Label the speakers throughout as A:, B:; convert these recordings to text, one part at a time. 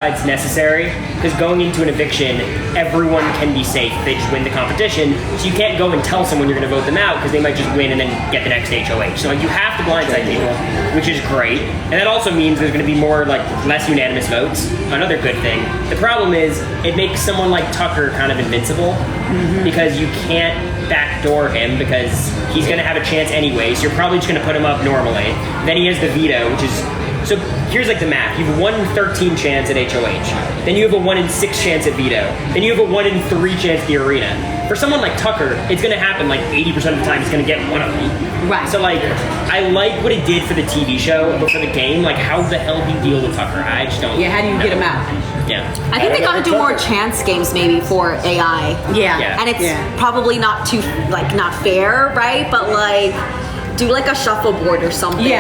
A: it's necessary, because going into an eviction, everyone can be safe. They just win the competition, so you can't go and tell someone you're going to vote them out, because they might just win and then get the next HOH. So like, you have to blindside people, which is great. And that also means there's going to be more, like, less unanimous votes. Another good thing. The problem is, it makes someone like Tucker kind of invincible, because you can't backdoor him, because he's going to have a chance anyway, so you're probably just going to put him up normally. Then he has the veto, which is... So here's like the math. You have a 1 in 13 chance at HOH. Then you have a 1 in 6 chance at veto. Then you have a 1 in 3 chance at the arena. For someone like Tucker, it's going to happen like 80% of the time he's going to get one of them.
B: Right.
A: So like, I like what it did for the TV show, but for the game, like how the hell do you deal with Tucker? I just don't
B: Yeah, how do you get him out?
A: Yeah.
C: I think they got to do more chance games maybe for AI.
B: Yeah.
C: And it's probably not too, like, not fair, right? But like, do like a shuffleboard or something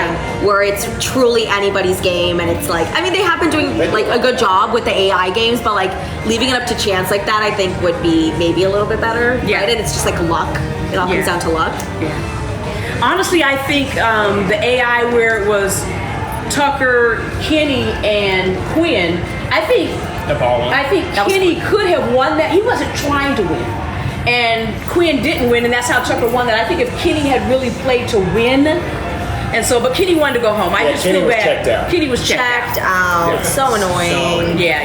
C: where it's truly anybody's game, and it's like, I mean, they have been doing like a good job with the AI games, but like leaving it up to chance like that, I think would be maybe a little bit better, right? And it's just like luck. It all comes down to luck.
B: Yeah. Honestly, I think the AI where it was Tucker, Kenny, and Quinn, I think Kenny could have won that. He wasn't trying to win. And Quinn didn't win, and that's how Tucker won that. I think if Kenny had really played to win, and so, but Kenny wanted to go home. I just feel bad. Kenny was checked out.
C: Yeah. So annoying.
B: Yeah.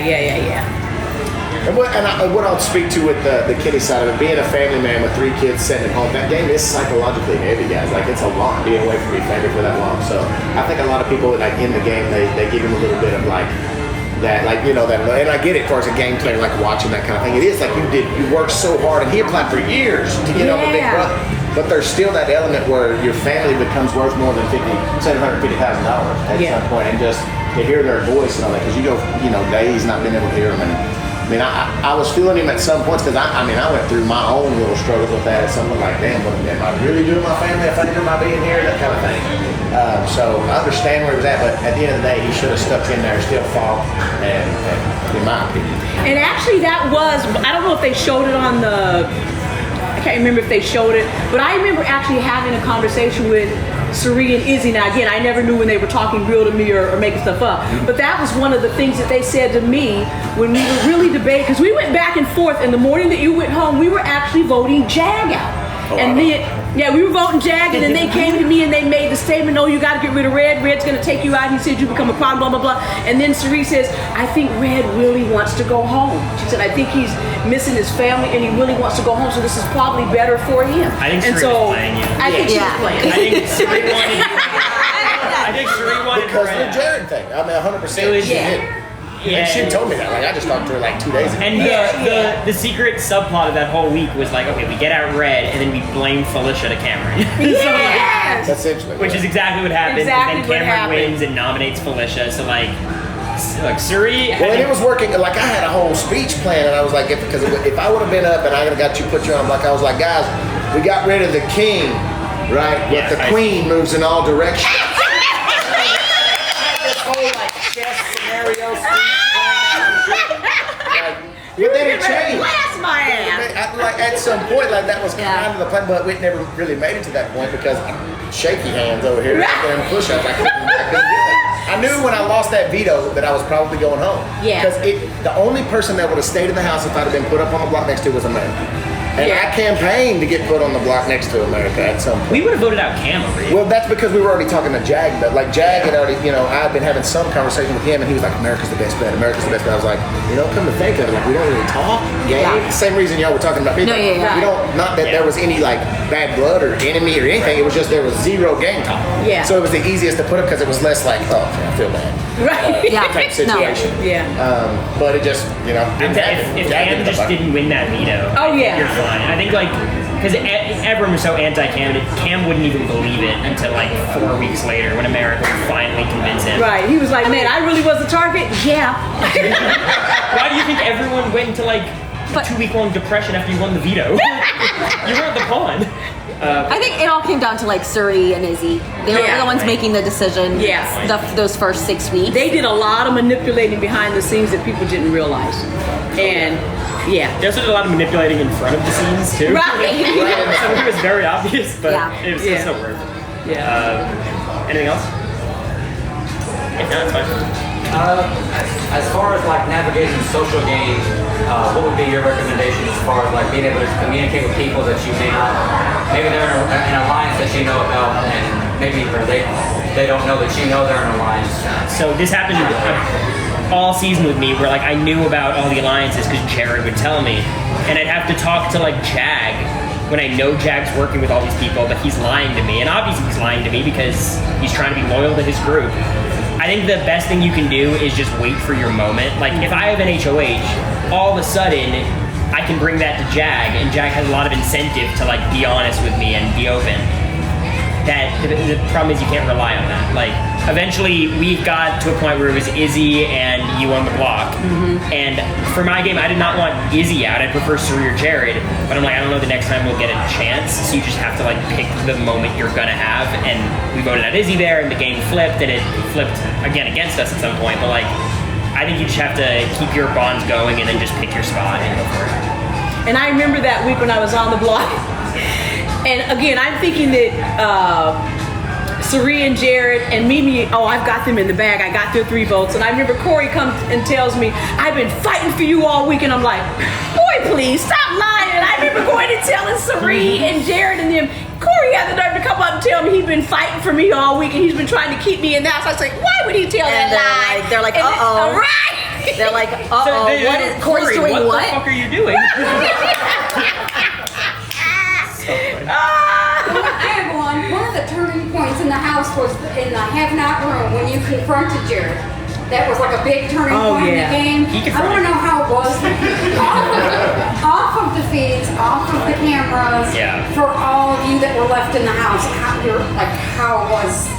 D: And what I'll speak to with the Kenny side of it, being a family man with 3 kids sitting at home, that game is psychologically heavy, guys. Like, it's a lot being away from your family for that long. So I think a lot of people, like, in the game, they give him a little bit of, like, that, like, you know, that, and I get it for as a game player, like watching that kind of thing. It is like you worked so hard, and he applied for years to get on the big brother. But there's still that element where your family becomes worth more than $750,000 at some point, and just to hear their voice and all that, because you go, days not being able to hear them. And I mean, I was feeling him at some points, because I went through my own little struggles with that. Something like, damn, am I really doing my family if I didn't my being here? That kind of thing. So I understand where he was at, but at the end of the day, he should have stuck in there, still fought, and in my opinion.
B: And actually, that was, I don't know if they showed it on I can't remember if they showed it, but I remember actually having a conversation with Cirie and Izzy. Now again, I never knew when they were talking real to me or making stuff up, but that was one of the things that they said to me when we were really debating, because we went back and forth. In the morning that you went home, we were actually voting Jag out. And then, we were voting Jag, and then they came to me and they made the statement, no, you got to get rid of Red. Red's going to take you out. He said you become a problem, blah, blah, blah. And then Cirie says, I think Red really wants to go home. She said, I think he's missing his family and he really wants to go home, so this is probably better for him.
A: I think Cirie was playing you.
B: I think she was playing.
A: I think Cirie wanted I think Cirie wanted
D: because of the Jared thing. I mean, 100%. She did. And she told me that. Like, I just talked to her like 2 days ago.
A: And the secret subplot of that whole week was like, okay, we get out Red, and then we blame Felicia to Cameron.
B: Yes!
D: Essentially.
A: Which is exactly what happened.
B: Exactly
A: and then Cameron wins and nominates Felicia. So like Cirie.
D: Well, and it was working. Like, I had a whole speech plan, and I was like, because if I would have been up and I would have got you put you on, like, I was like, guys, we got rid of the king, right? But the queen moves in all directions. This whole like chess scenario. But then it changed.
B: Blast my ass.
D: Like, at some point, like, that was kind of the plan, but we never really made it to that point because shaky hands over here and push-ups. I couldn't do that. I knew when I lost that veto that I was probably going home.
B: Yeah.
D: Because the only person that would have stayed in the house if I'd have been put up on the block next to was America. And I campaigned to get put on the block next to America at some point.
A: We would have voted out Cam over you.
D: Well, that's because we were already talking to Jag. But like, Jag had already, I had been having some conversation with him, and he was like, America's the best bet. America's the best bet. I was like, come to think of it, like, we don't really talk game. Same reason y'all were talking about me. We don't, not that there was any like bad blood or enemy or anything. It was just there was zero game talk.
B: Yeah.
D: So it was the easiest to put up because it was less like, oh, I feel bad.
B: Right.
D: Type situation. But it just, didn't happen.
A: If Cam just didn't win that veto, you're fine. I think because everyone was so anti-Cam, Cam wouldn't even believe it until like 4 weeks later when America would finally convince him.
B: Right. He was like, man, I really was the target? Yeah.
A: Why do you think everyone went into like a 2-week-long depression after you won the veto? You weren't the pawn.
C: I think it all came down to like Cirie and Izzy. They were the ones making the decision. Those first 6 weeks.
B: They did a lot of manipulating behind the scenes that people didn't realize. And they
A: also did a lot of manipulating in front of the scenes too.
B: Right.
A: So it was very obvious, but it was still worth it.
B: Yeah.
A: Anything else? If not, it's fine.
E: As far as like navigating social games, what would be your recommendation as far as like being able to communicate with people that you may not, maybe they're in an alliance that you know about, and maybe or they don't know that you know they're in an alliance.
A: So this happened all season with me, where like I knew about all the alliances because Jared would tell me, and I'd have to talk to like Jag when I know Jag's working with all these people, but he's lying to me, and obviously he's lying to me because he's trying to be loyal to his group. I think the best thing you can do is just wait for your moment. Like if I have an HOH, all of a sudden I can bring that to Jag, and Jag has a lot of incentive to like be honest with me and be open. That the problem is you can't rely on that. Like eventually we got to a point where it was Izzy and you on the block. And for my game, I did not want Izzy out. I'd prefer Cirie or Jared, but I'm like, I don't know the next time we'll get a chance. So you just have to like pick the moment you're gonna have. And we voted out Izzy there, and the game flipped, and it flipped again against us at some point. But like, I think you just have to keep your bonds going and then just pick your spot and go for it.
B: And I remember that week when I was on the block. And again, I'm thinking that Cirie and Jared and Mimi, I've got them in the bag. I got their 3 votes. And I remember Cory comes and tells me, I've been fighting for you all week. And I'm like, boy, please, stop lying. And I remember going and telling Cirie and Jared and them, Cory had the nerve to come up and tell me he'd been fighting for me all week and he's been trying to keep me in the house. I was like, why would he tell that lie?
C: They're like,
B: And
C: uh-oh.
B: right.
C: They're like, uh-oh, what is Cory's
A: Cory,
C: doing what?
A: What the fuck are you doing?
F: I have one of the turning points in the house was in the have-not room when you confronted Jared. That was like a big turning point in the game. I want to know how it was. off of the feeds, off of the cameras, for all of you that were left in the house. How it was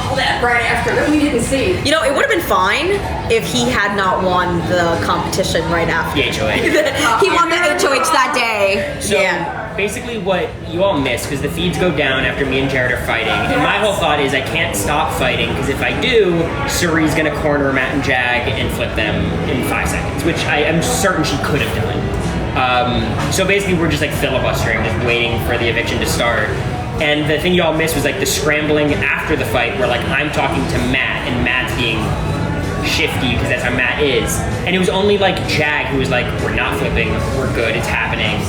F: all that right after that we didn't see.
C: You know, it would have been fine if he had not won the competition right after.
A: The HOH.
C: He won the HOH that day.
A: So basically what you all miss, because the feeds go down after me and Jared are fighting, and my whole thought is I can't stop fighting, because if I do, Cirie's going to corner Matt and Jag and flip them in 5 seconds, which I am certain she could have done. So basically we're just like filibustering, just waiting for the eviction to start. And the thing you all missed was like the scrambling after the fight, where like I'm talking to Matt, and Matt's being shifty because that's how Matt is. And it was only like Jag who was like, we're not flipping, we're good, it's happening.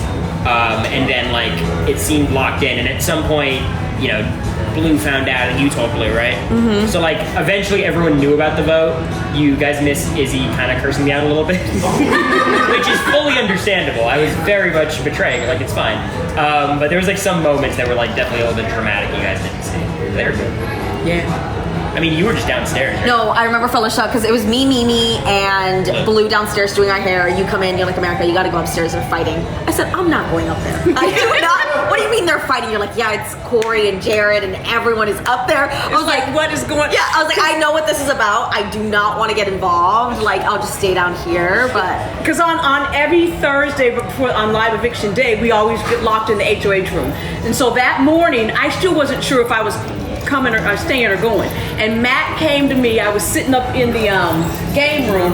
A: And then like it seemed locked in, and at some point, you know, Blue found out, and you told Blue, right? So like eventually everyone knew about the vote. You guys missed Izzy kind of cursing me out a little bit, which is fully understandable. I was very much betraying, like it's fine. But there was like some moments that were like definitely a little bit dramatic you guys didn't see. They were good.
B: Yeah.
A: I mean, you were just downstairs, right?
C: No, I remember Felicia, because it was me, Mimi, and Blue downstairs doing our hair. You come in, you're like, America, you gotta go upstairs, they're fighting. I said, I'm not going up there. I do not. What do you mean they're fighting? You're like, yeah, it's Cory and Jared, and everyone is up there. I was like,
B: what is going on?
C: Yeah, I was like, I know what this is about. I do not want to get involved. Like, I'll just stay down here, but.
B: Because on every Thursday before on live eviction day, we always get locked in the HOH room. And so that morning, I still wasn't sure if I was coming or staying or going. And Matt came to me. I was sitting up in the game room,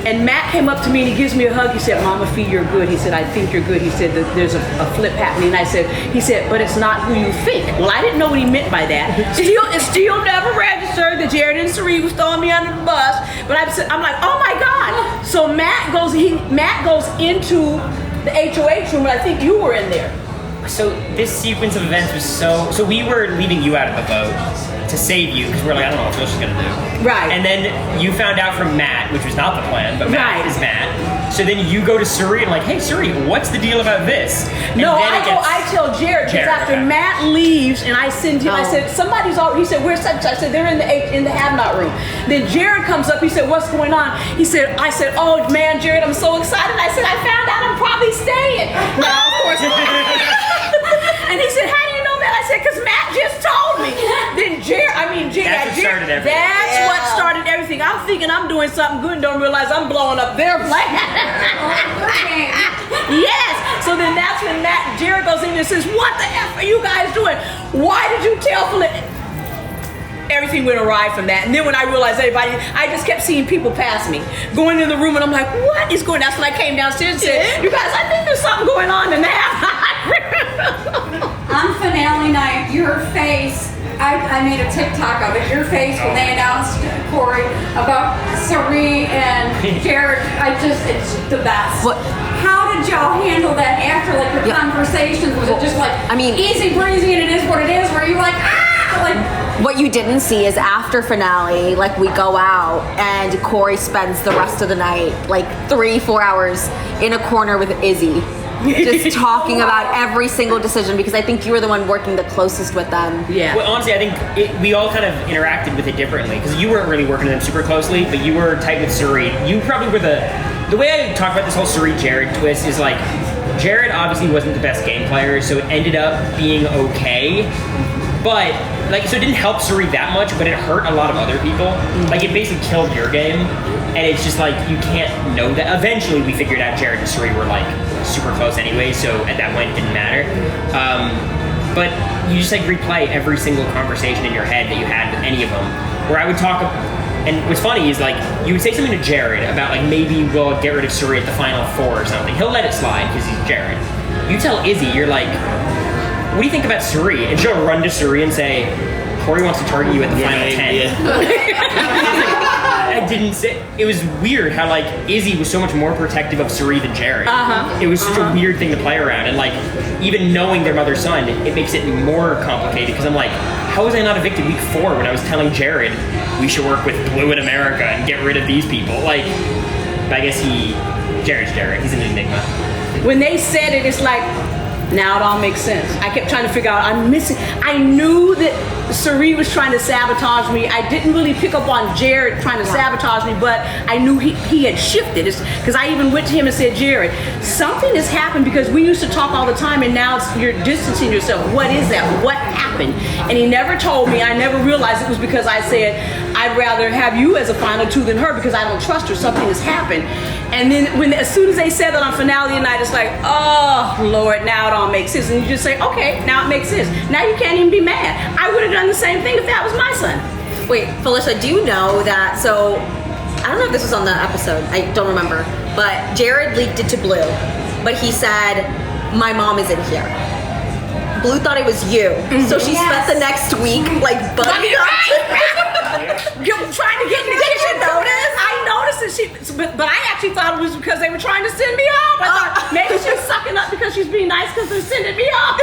B: and Matt came up to me and he gives me a hug. He said, Mama Fe, you're good. He said, I think you're good. He said, there's a flip happening. And he said, but it's not who you think. Well, I didn't know what he meant by that. It still never registered that Jared and Cirie was throwing me under the bus. But I'm like, oh my God. So Matt goes into the HOH room, and I think you were in there.
A: So this sequence of events was so we were leaving you out of the vote to save you, because we're like, I don't know what Phil's gonna do.
B: Right.
A: And then you found out from Matt, which was not the plan, but Matt is Matt. So then you go to Cirie and like, hey Cirie, what's the deal about this? And
B: no,
A: then
B: I tell Jared, because after Matt leaves and I send him, I said, somebody's already, he said, where's such? I said, they're in the have-not room. Then Jared comes up, he said, what's going on? I said, oh man, Jared, I'm so excited. I said, I found out I'm probably staying. Now, of course. And he said, how do you know that? I said, because Matt just told me. Then Jared,
A: that's what started everything.
B: That's what started everything. I'm thinking I'm doing something good and don't realize I'm blowing up their plan. Yes. So then that's when Jared goes in and says, what the F are you guys doing? Why did you tell Philip? Everything went awry from that. And then when I realized I just kept seeing people pass me, going in the room, and I'm like, what is going on? That's when I came downstairs and said, you guys, I think there's something going on in that.
F: On finale night, your face I made a TikTok of it. Your face when they announced Cory about Cirie and Jared. It's the best.
C: What?
F: How did y'all handle that after like the conversations? Was it just like easy breezy and it is what it is? Were you like
C: What you didn't see is after finale, like we go out and Cory spends the rest of the night, like 3-4 hours in a corner with Izzy. Just talking about every single decision because I think you were the one working the closest with them.
B: Yeah.
A: Well, honestly, I think we all kind of interacted with it differently because you weren't really working with them super closely, but you were tight with Cirie. You probably were the way I talk about this whole Cirie-Jared twist is like Jared obviously wasn't the best game player, so it ended up being okay. But so it didn't help Cirie that much, but it hurt a lot of other people. Like it basically killed your game, and it's just like you can't know that. Eventually, we figured out Jared and Cirie were like super close anyway, so at that point it didn't matter. But you just like replay every single conversation in your head that you had with any of them. Where I would talk, and what's funny is like you would say something to Jared about like maybe we'll get rid of Cirie at the final 4 or something. He'll let it slide because he's Jared. You tell Izzy, you're like, what do you think about Cirie? And she'll run to Cirie and say, Cory wants to target you at the final 10. I didn't say. It was weird how like Izzy was so much more protective of Cirie than Jared. It was such a weird thing to play around, and like even knowing their mother's son, it makes it more complicated because I'm like, how was I not evicted week 4 when I was telling Jared we should work with Blue in America and get rid of these people? Like, I guess Jared's Jared. He's an enigma.
B: When they said it, it's like, now it all makes sense. I kept trying to figure out, I knew that Cirie was trying to sabotage me. I didn't really pick up on Jared trying to sabotage me, but I knew he had shifted. Because I even went to him and said, Jared, something has happened because we used to talk all the time and now you're distancing yourself. What is that? What happened? And he never told me. I never realized it was because I said, I'd rather have you as a final 2 than her because I don't trust her. Something has happened. And then as soon as they said that on finale night, it's like, oh, Lord, now it all makes sense. And you just say, okay, now it makes sense. Now you can't even be mad. I would have done the same thing if that was my son.
C: Wait, Felicia, do you know that, so, I don't know if this was on the episode, I don't remember, but Jared leaked it to Blue, but he said, my mom isn't here. Blue thought it was you, so she spent the next week, like, bugging up.
B: Trying to get in the kitchen. I noticed it. But I actually thought it was because they were trying to send me home. I thought maybe she was sucking up because she's being nice because they're sending me home.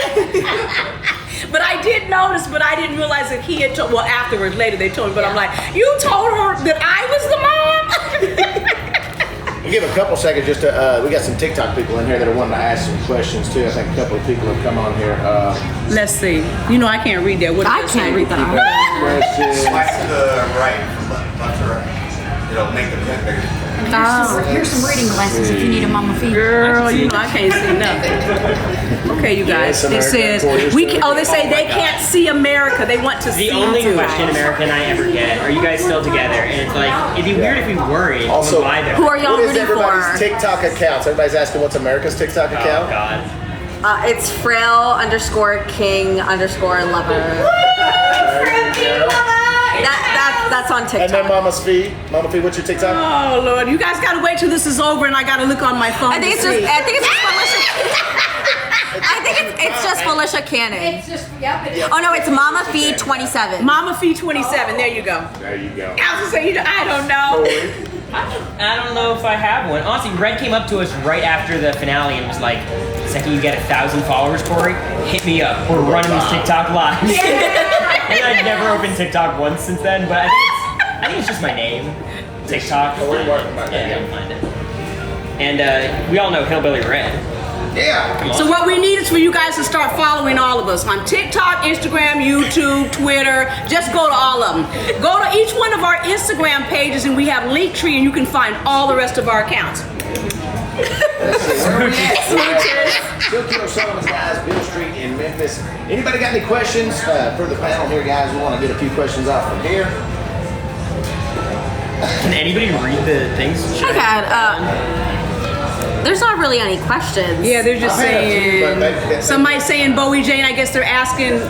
B: But I did notice, but I didn't realize that he had told, well, afterwards, later they told me, but I'm like, you told her that I was the mom?
D: We'll give a couple seconds just to, we got some TikTok people in here that are wanting to ask some questions too. I think a couple of people have come on here.
B: Let's see. You know, I can't read that. What
C: I can't read that.
D: Questions.
G: Swipe to the right, left to right. It'll make the print bigger.
F: here's some reading glasses if you need a Mama Fe.
B: Girl, you know I can't see nothing. Okay, you guys. It says they say they can't see America. They want to see.
A: The only question America and I ever get: are you guys still together? And it's like it'd be weird if we weren't.
D: Also,
C: who are y'all rooting for?
D: Everybody's TikTok accounts. Everybody's asking what's America's TikTok account.
A: Oh God.
C: It's frail_king_lover. That's on TikTok.
D: And then Mama Fe, what's your TikTok?
B: Oh Lord, you guys gotta wait till this is over and I gotta look on my phone.
C: I think it's just Felicia Cannon.
F: It's just, yep. It is.
C: Oh no, it's Mama Fe 27.
B: Mama Fe 27. There you go.
D: There you go.
B: I was saying, I don't know.
A: I don't know if I have one. Honestly, Red came up to us right after the finale and was like, "The second you get 1,000 followers, Cory, hit me up. We're running these TikTok lives." And I've never opened TikTok once since then, but I think it's just my name, TikTok.
D: Cory America
A: Yeah, you'll find it. And we all know Hillbilly Red.
G: Yeah.
A: Come on.
B: So what we need is for you guys to start following all of us on TikTok, Instagram, YouTube, Twitter. Just go to all of them. Go to each one of our Instagram pages and we have Linktree and you can find all the rest of our accounts.
D: Silky Sullivan's guys, Bill Street in Memphis. Anybody got any questions for the panel here, guys? We want to get a few questions off from here.
A: Can anybody read the things?
C: I got, there's not really any questions.
B: Yeah, they're just saying,
D: but
B: somebody's saying Bowie Jane. I guess they're asking,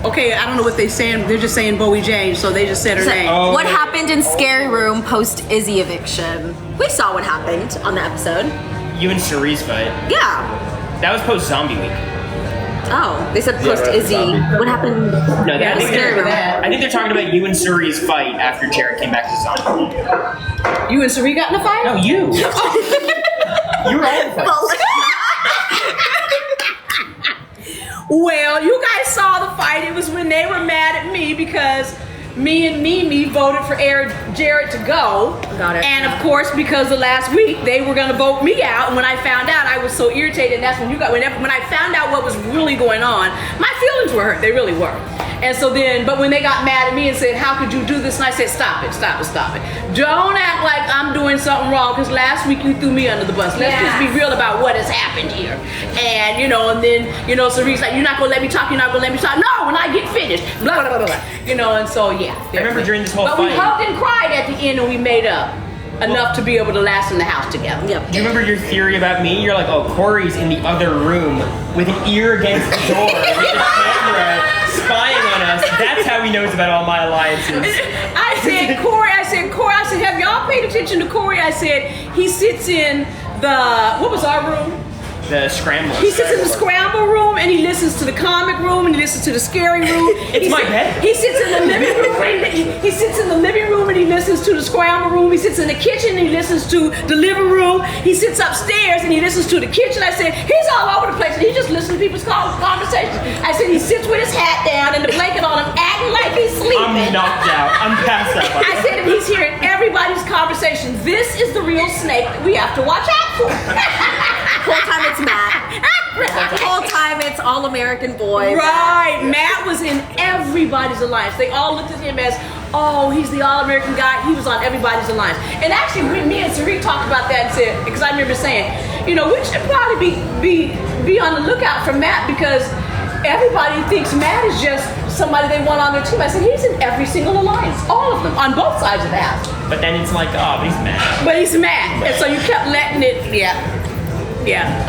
B: okay, I don't know what they're saying. They're just saying Bowie Jane, so they just said her name.
C: What happened in Scary Room post Izzy eviction? We saw what happened on the episode.
A: You and Cirie's fight.
C: Yeah.
A: That was post Zombie Week.
C: Oh, they said post Izzy. What happened?
A: No,
B: Yeah,
A: I think
B: scared
A: they're,
B: with that.
A: I think they're talking about you and Cirie's fight after Jared came back to Zion.
B: You and Cirie got in a fight?
A: No, you. You were all in fight.
B: Well, you guys saw the fight. It was when they were mad at me because me and Mimi voted for Jared to go.
C: Got it.
B: And of course, because of last week, they were going to vote me out. And when I found out, I was so irritated. And that's when when I found out what was really going on, my feelings were hurt. They really were. And so then, but when they got mad at me and said, how could you do this? And I said, stop it. Don't act like I'm doing something wrong because last week you threw me under the bus. Let's just be real about what has happened here. And, and then, Cirie's like, you're not going to let me talk. No, when I get finished. Blah, blah, blah, blah. And so, yeah.
A: I remember during this whole
B: But
A: fight.
B: we hugged and cried at the end and we made up enough to be able to last in the house together.
C: Yep.
A: Do you remember your theory about me? You're like, oh, Cory's in the other room with an ear against the door with the camera spying on us. That's how he knows about all my alliances.
B: I said, Cory, have y'all paid attention to Cory? I said, he sits in what was our room?
A: The scramble.
B: He sits in the scramble room and he listens to the comic room and he listens to the scary room.
A: It's my bed.
B: He sits in the living room. He sits in the living room and he listens to the scramble room. He sits in the kitchen and he listens to the living room. He sits upstairs and he listens to the kitchen. I said, he's all over the place and he just listens to people's conversations. I said, he sits with his hat down and the blanket on him, acting like he's sleeping.
A: I'm knocked out. I'm passed out.
B: I said, and he's hearing everybody's conversation. This is the real snake that we have to watch out for.
C: Whole time it's Matt. Whole time it's All American Boy.
B: Right. Matt was in everybody's alliance. They all looked at him as, oh, he's the All-American guy. He was on everybody's alliance. And actually, me and Cirie talked about that and said, because I remember saying, we should probably be on the lookout for Matt because everybody thinks Matt is just somebody they want on their team. I said, he's in every single alliance. All of them. On both sides of the house.
A: But then it's like, oh, but he's mad.
B: But he's mad. And so you kept letting it, yeah.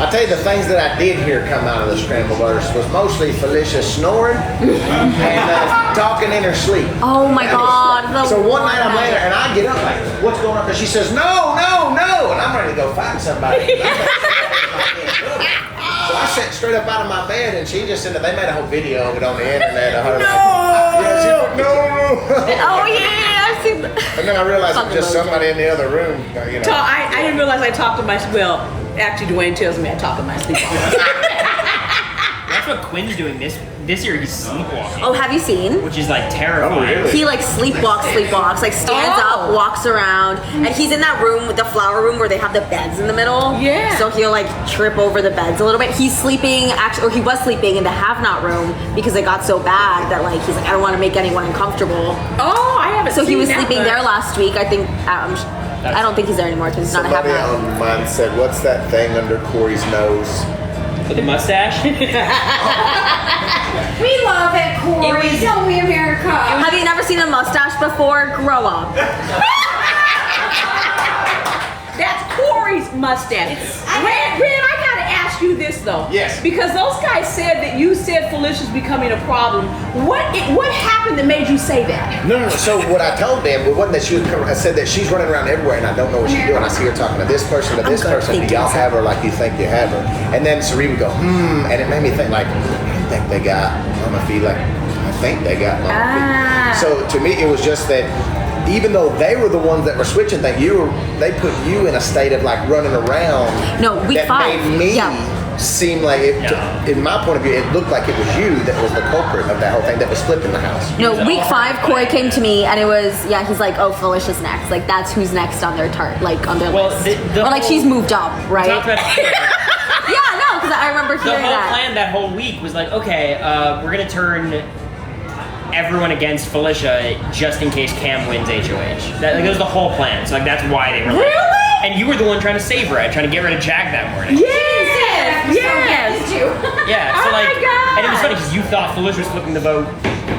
D: I'll tell you the things that I did hear come out of the scramble burst was mostly Felicia snoring and talking in her sleep.
C: Oh my God.
D: So one night I'm laying there and I get up like, what's going on? And she says, no, and I'm ready to go find somebody. So I sat straight up out of my bed and she just said that they made a whole video of it on the internet. No.
C: Oh yeah, I've seen that.
D: And then I realized it was just somebody in the other room.
B: I didn't realize I talked to actually Dwayne tells me I talk in my sleep.
A: That's what Quinn's doing this year. He's sleepwalking.
C: Oh, have you seen?
A: Which is like terrifying.
D: Oh, really?
C: He like sleepwalks, like stands up, walks around, and he's in that room with the flower room where they have the beds in the middle.
B: Yeah.
C: So he'll like trip over the beds a little bit. He's sleeping, he was sleeping in the have-not room because it got so bad that like he's like, I don't want to make anyone uncomfortable.
B: Oh, I haven't seen
C: So he was
B: that
C: sleeping
B: much.
C: there last week. I think I don't think he's there anymore because he's not a
D: Somebody
C: have-not.
D: on mine said, what's that thing under Cory's nose?
A: With the mustache?
F: We love it, Cory. Tell me America.
C: Have you never seen a mustache before? Grow up.
B: That's Cory's mustache. Red, I gotta ask you this though.
D: Yes.
B: Because those guys said that you said Felicia's becoming a problem. What happened that made you say that?
D: No. So what I told them, it wasn't that she was. I said that she's running around everywhere, and I don't know what she's doing. I see her talking to this person, to this person. Do y'all have her like you think you have her? And then Cirie would go, and it made me think like, I think they got Mama Fe. Like, I think they got Mama Fe. So to me, it was just that. Even though they were the ones that were switching things, they put you in a state of like running around.
C: No, week
D: that
C: 5.
D: made me
C: Yeah.
D: seem like in my point of view, it looked like it was you that was the culprit of that whole thing that was flipping the house.
C: No, week 5, Cory came to me and it was, he's like, oh, Felicia's next. Like, that's who's next on their on their list.
A: the
C: Or like,
A: whole-
C: she's moved up, right?
A: Talked about
C: Yeah, no, because I remember
A: the
C: hearing
A: whole
C: that.
A: plan that whole week was like, okay, we're gonna turn everyone against Felicia just in case Cam wins HOH. That was the whole plan. So like that's why they were like,
B: Really?
A: And you were the one trying to save her, trying to get rid of Jack that morning.
B: Yes.
F: Did you?
A: Yeah. So
B: Oh
A: like,
B: my God.
A: and it was funny because you thought Felicia was flipping the vote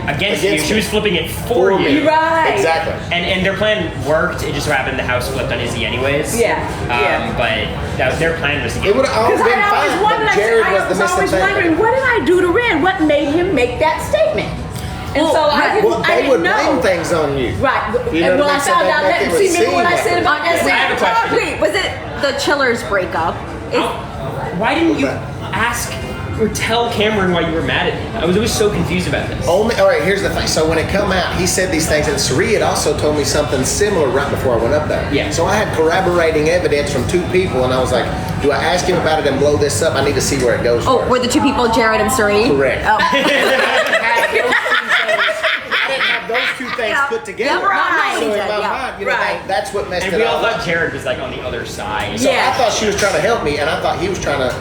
A: against you.
D: Against
A: She
D: me.
A: was flipping it for
D: me.
A: you.
B: Right.
D: Exactly.
A: And their plan worked. It just so happened the house flipped on Izzy anyways.
B: Yeah.
A: But their plan was to
D: It
A: get.
D: would have all
B: Because
D: been
B: I always
D: fine,
B: wondered,
D: but Jared was the
B: I was always
D: missing
B: wondering,
D: thing.
B: what did I do to Red? What made him make that statement? And so I
D: Well, they
B: didn't
D: would blame
B: know.
D: things on you.
B: Right.
D: You know
B: And
D: what
B: I
D: I mean? So
B: found
D: they
B: out
D: make
B: that.
D: it
B: See,
D: seem
B: remember what I
D: like
B: said
D: it.
B: about that?
A: I have a question.
C: Wait, was it the Chillers breakup?
A: Why didn't you ask or tell Cameron why you were mad at me? I was always so confused about this.
D: All right, here's the thing. So when it come out, he said these things, and Cirie had also told me something similar right before I went up there.
A: Yeah.
D: So I had corroborating evidence from 2 people, and I was like, do I ask him about it and blow this up? I need to see where it goes.
C: Oh,
D: first.
C: were the 2 people Jared and Cirie?
D: Correct.
C: Oh.
D: I didn't have those 2 things put together.
C: Yeah, right.
D: So in my
C: Yeah.
D: mind, you know, that's what messed
A: And
D: it
A: we all
D: all
A: thought
D: up.
A: Jared was like on the other side.
D: So I thought she was trying to help me, and I thought he was trying to,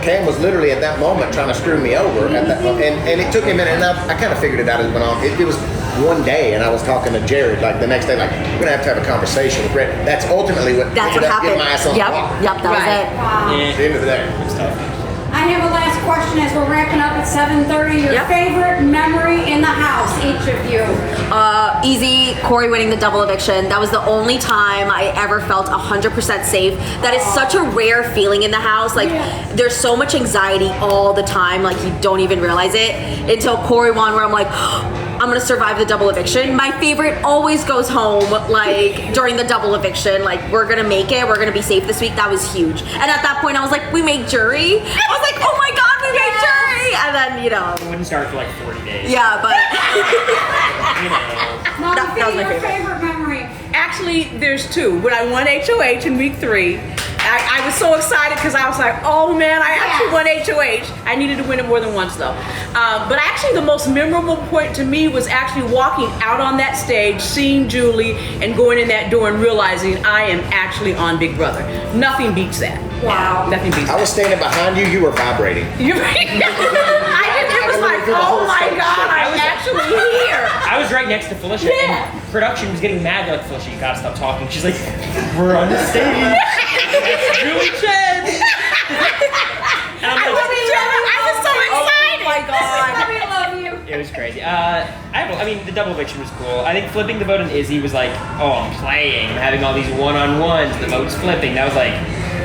D: Cam was literally at that moment trying to screw me over at that moment. And it took me a minute, and I kind of figured it out as it went on. It was one day, and I was talking to Jared, like the next day, like, we're going to have a conversation with Brett. That's ultimately what ended up getting my ass on the block.
C: Yep, that was it.
D: At the end of the day.
A: It's tough.
F: I have a last question as we're wrapping up at 7:30. Your favorite memory in the house, each of you.
C: Easy, Cory winning the double eviction. That was the only time I ever felt 100% safe. That is such a rare feeling in the house. Like, there's so much anxiety all the time, like you don't even realize it until Cory won, where I'm like, I'm gonna survive the double eviction. My favorite always goes home, like, during the double eviction. Like, we're gonna make it, we're gonna be safe this week. That was huge. And at that point, I was like, we make jury. I was like, oh my God, we made jury. And then,
A: It wouldn't start for like 40 days.
C: yeah, but
F: Mom,
C: That was my
F: your
C: favorite.
F: favorite memory.
B: Actually, there's 2. When I won HOH in week 3, I was so excited because I was like, oh man, I actually won HOH. I needed to win it more than once though. But actually the most memorable point to me was actually walking out on that stage, seeing Julie, and going in that door and realizing I am actually on Big Brother. Nothing beats that.
F: Wow.
B: Nothing beats
D: I
B: that.
D: was standing behind you. You were vibrating.
B: I did, it was like, oh my God, I'm actually here.
A: I was right next to Felicia, and production was getting mad. They're like, Felicia, you gotta stop talking. She's like, we're on the stage. It's Julie Chen. And I'm like,
B: I was so excited.
C: oh my God.
F: We love you.
A: it was crazy. I mean, the double eviction was cool. I think flipping the vote on Izzy was like, oh, I'm playing. I'm having all these one-on-ones. The vote's flipping. That was like,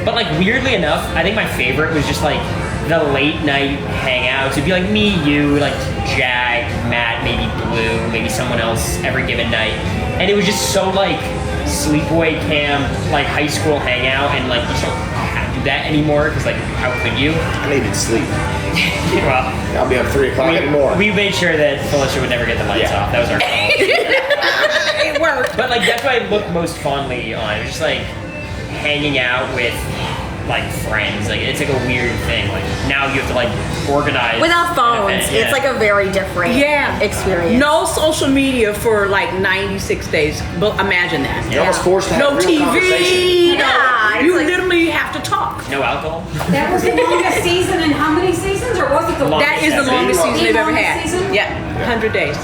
A: but like weirdly enough, I think my favorite was just like the late night hangouts. It'd be like me, you, like Jag, Matt, maybe Blue, maybe someone else every given night. And it was just so like sleepaway camp, like high school hangout, and like you don't have to do that anymore because like how could you?
D: I needed sleep.
A: Well,
D: I'll be up 3 o'clock in the morning.
A: we made sure that Felicia would never get the lights off. That was our goal.
B: It worked.
A: But like that's what I look most fondly on. It was just like hanging out with like friends. Like it's like a weird thing. Like now you have to like organize
C: without phones,
A: an event. Yeah.
C: it's like a very different experience.
B: No social media for like 96 days. But imagine that.
D: You're almost forced to have
B: No
D: real
B: TV.
D: conversation.
C: Yeah,
B: You
C: it's like-
B: literally have to talk.
A: No alcohol.
F: That was the longest season in how many seasons, or was it the
A: Longest
B: That is the
A: ever.
B: longest season they've ever
F: longest
B: had.
F: season?
B: Yeah, 100 days.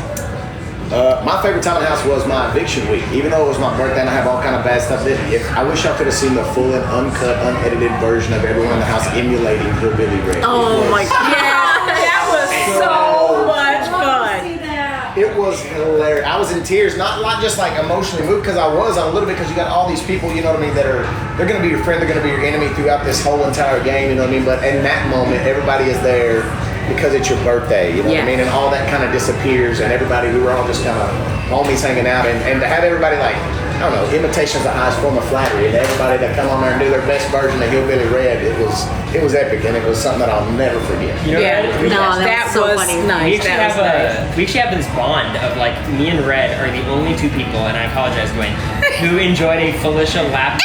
D: My favorite time in the house was my eviction week. Even though it was my birthday and I have all kind of bad stuff, I wish I could have seen the full and uncut, unedited version of everyone in the house emulating Hillbilly Red.
C: Oh my God.
B: Yeah, that was so much fun.
F: See that.
D: It was hilarious. I was in tears, not just like emotionally moved because I was a little bit, because you got all these people, you know what I mean, they're going to be your friend, they're going to be your enemy throughout this whole entire game, you know what I mean? But in that moment, everybody is there because it's your birthday, you know what I mean? And all that kind of disappears, and we were all just kind of homies hanging out, and to have everybody like, I don't know, imitation's the highest form of flattery, and everybody that come on there and do their best version of Hillbilly Red, it was epic, and it was something that I'll never forget.
A: You know,
C: that was so funny.
A: We
B: Nice.
A: actually have this bond of like me and Red are the only 2 people, and I apologize, Dwayne, who enjoyed a Felicia lap.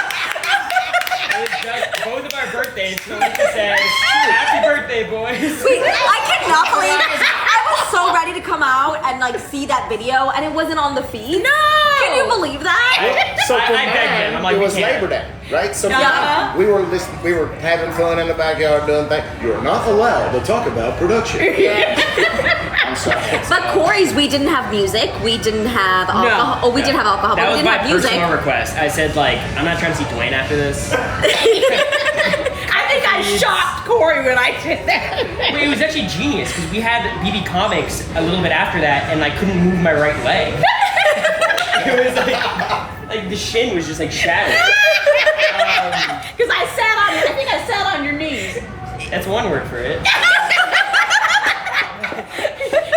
A: It was just both of our birthdays. Felicia said, "Happy birthday, boys!"
C: Wait, I cannot believe I was so ready to come out and like see that video, and it wasn't on the feed.
B: No!
C: Can you believe that?
D: So for
A: I begged him. I'm like,
D: it
A: we
D: was
A: can't.
D: Labor Day, right? So
C: Yeah.
D: we were having fun in the backyard doing things. You're not allowed to talk about production. I'm sorry.
C: But Cory's, we didn't have music. We didn't have alcohol. Oh, we did have alcohol,
A: That
C: but we
A: was
C: didn't
A: my
C: have music.
A: personal request. I said like, I'm not trying to see Dwayne after this.
B: I think I shocked Cory when I did that.
A: It was actually genius because we had BB Comics a little bit after that, and I couldn't move my right leg. It was like the shin was just like shattered.
B: Because I think I sat on your knees.
A: That's one word for it.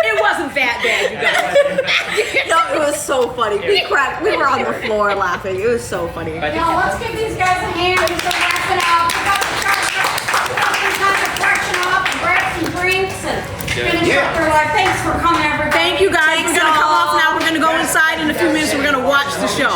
B: It wasn't that bad, you guys.
C: No, it was so funny. We cracked. We were on the floor laughing. It was so funny.
F: Now let's give these guys a hand. We're wrapping up. We got the pressure. finish up their life. Thanks for coming, everybody.
B: Thank you guys. We're gonna come off now. We're gonna go inside in a few minutes. We're gonna watch the show.